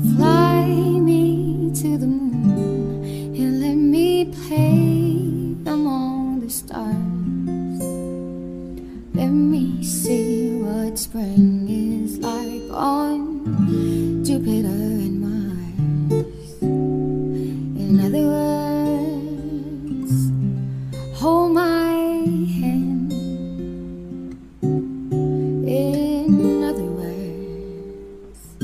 Fly me to the moon and let me play among the stars. Let me see what spring is like on Jupiter and Mars. In other words, hold my hand. In other words,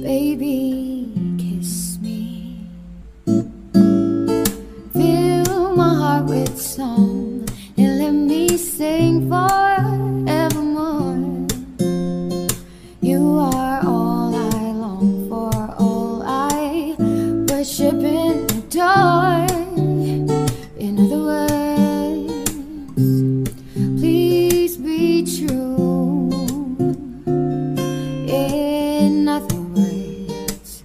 baby, kiss me. Fill my heart with song and let me sing forevermore. You are all I long for, all I worship and adore. In other words, please be true. In other words,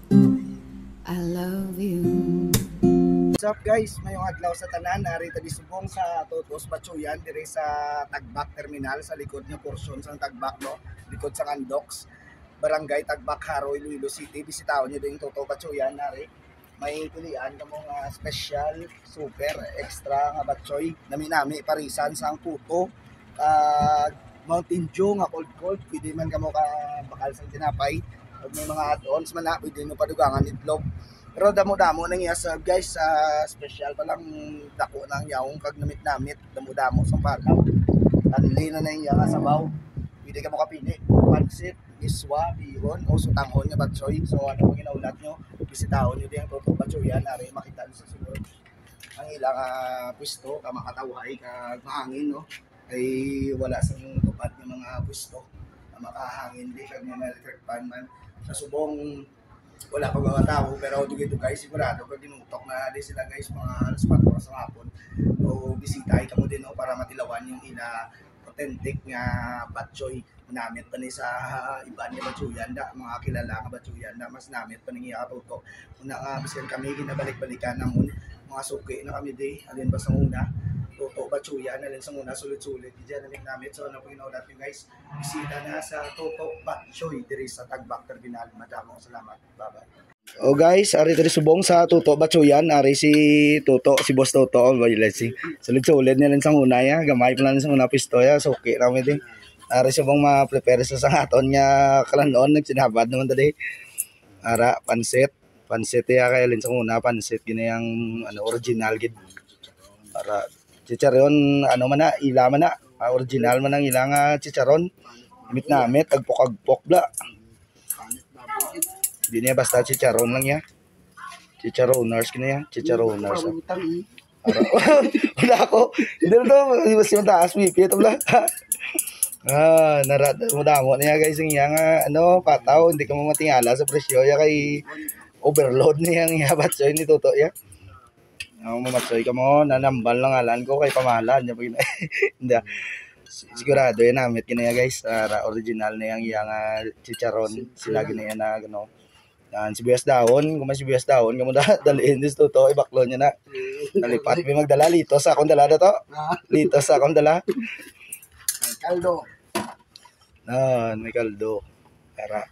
I love you. What's up guys? Mayong adlaw sa tanan, narito di subong sa Totos Batsuyan dire sa Tagbak Terminal sa likod nga porsyon sa Tagbak no, likod sa Andox, Barangay Tagbak, Haro, Iloilo City. Bisitahon niyo din Totos Batsuyan nari. May pilian ka mga special, super, extra nga batsoy. Nami-nami parisan sa ang puto. Mountain Dew nga cold. Pwede man kamo ka bakal sa tinapay. Pag may mga add-ons man na, pwede nyo padugangan itlog. Pero damo-damo nang iya-serve guys, sa special pa lang dako nang yaong kag namit-namit, damo-damo sa palaw. Tanli na nang iya nga sabaw. Pwede ka mo kapili, pansit, iswa, bihon, o sutanghon nga batsoy. So ano pang ginaulat nyo, bisitahon nyo din ang Totos Batsuyan, ari makita nyo sa sunod. Ang ilang pwesto, ka makatawhay, kag mahangin no, ay wala sa tupad ng mga pwesto na makahangin di, kag mga electric fan man. Sa subong wala pa mga tao, pero dito guys sigurado pag dinutok na di sila guys mga alas 4 oras ng hapon o bisita ka mo din no, para matilawan yung ina authentic nga batchoy. Namit pa ni sa iban nga batsuyan da, mga kilala nga batsuyan da, mas namit pa ni iya katuto. Una nga biskan kami ginabalik-balikan namon mga suki na kami di, alin ba sa una Totos Batsuyan, alin sa una sulit-sulit diyan alin namit. So ano po ginaulat nyo guys, bisita na sa Totos Batsuy diri sa Tagbak Terminal. Madamong salamat, bye bye. Oh guys, ari diri subong sa Totos Batsuyan, ari si Toto, si Boss Toto, si sulit-sulit niya sa una ya, gamay pa lang sa una pisto ya, suki rami din. Ari subong ma-prepare sa aton nya kalanon, nagsinabad naman tadi. Ara pansit ya kay alin sa una pansit gini yang ano original gid. Para chicharon ano man na ila man na original man ang ilang chicharon, namit agpok-agpok bla. Di niya basta chicharon lang ya, chicharoners kina ya, chicharoners. Wala ako hindi na to mas yung taas pipi ito bla. Narat mo damo niya guys yung nga ano pataw, hindi ka mo matingala sa presyo ya kay overload niya ang yabatsoy ni Toto ya. Ako mamatsoy ka mo, nanambal lang alan ko kay pamahalan niya pag hindi. Sigurado yan namit kinaya guys, original na yung iyang chicharon, sila ginaya na gano. Yan, sibuyas dahon, kung may sibuyas dahon, kamo dalhin dis Toto, ibaklo niya na. Nalipat, may magdala, litos akong dala na to. Litos akong dala. Kaldo. May kaldo. Para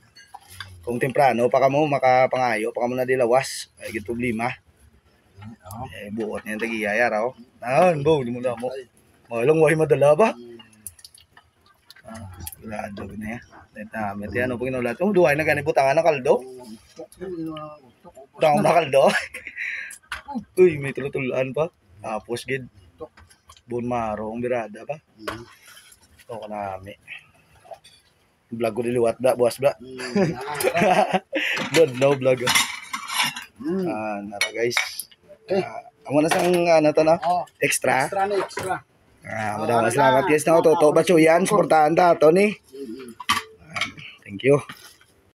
kung temprano pa kamo makapangayo, pa kamo na dilawas, ay gid problema. Buot niya tagiyaya raw. Bo, di mo na mo. Malang way madala ba? Lado na ya. Namit yan, ano pag inulat. Duhay na ganit butangan ng kaldo. Butangan na kaldo. Uy, may tulutulaan pa. Tapos gid. Bon maro, ang birada pa. Ito ka nami. Vlog ko diliwat da, buwas bla. Don't know vlog. Nara guys. Amo na sang ano to no? Extra. Extra. Maraming salamat guys na Totos Batsuyan, suportahan ta to ni. Thank you.